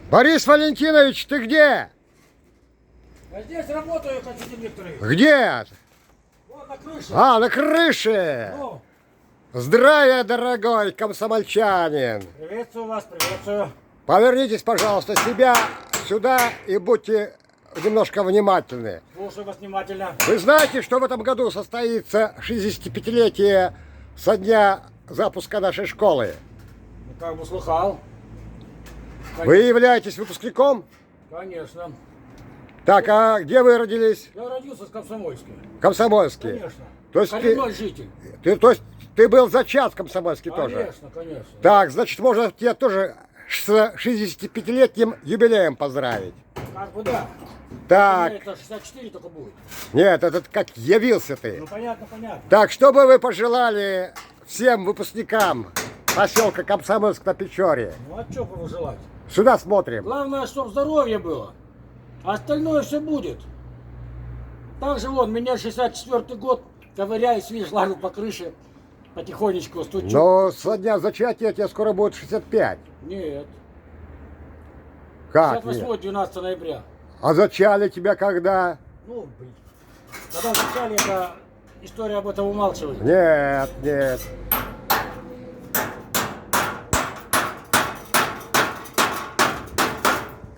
Борис Валентинович, ты где? Я здесь работаю, Константин Викторович. Где? Вот на крыше. А, на крыше. Ну, Здравия, дорогой комсомольчанин. приветствую вас, приветствую. Повернитесь, пожалуйста, себя сюда и будьте немножко внимательны. Слушаю вас внимательно. Вы знаете, что в этом году состоится 65-летие со дня запуска нашей школы? Ну, как бы слыхал. Вы являетесь выпускником? Конечно. Так, а где вы родились? Я родился в Комсомольске. В Комсомольске. Конечно. То есть Коренной житель. то есть ты был зачат в Комсомольске тоже? Конечно, конечно. Так, значит, можно тебя тоже с 65-летним юбилеем поздравить. Как бы да. Так, Это 64 только будет. нет, это как явился ты. Ну понятно, понятно. Так, что бы вы пожелали всем выпускникам поселка Комсомольск на Печоре? Ну а что бы желать? Сюда смотрим. Главное, чтобы здоровье было. А остальное все будет. Также вот, меня 64-й год, ковыряюсь, видишь, лажу по крыше, потихонечку стучу. Но со дня зачатия тебе скоро будет 65. Нет. Как нет? 58-12 ноября. А зачали тебя когда? Ну, блин. Когда зачали, это история об этом умалчивает. Нет, нет.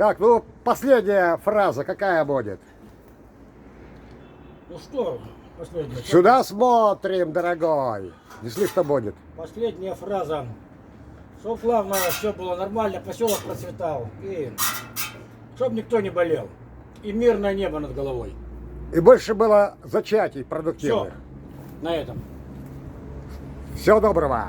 Так, ну последняя фраза какая будет? Ну что, последняя. Сюда смотрим, дорогой. Несли, что будет. Последняя фраза. Чтоб главное, все было нормально, поселок процветал. И чтоб никто не болел. И мирное небо над головой. И больше было зачатий Все. продуктивных. На этом. Всего доброго.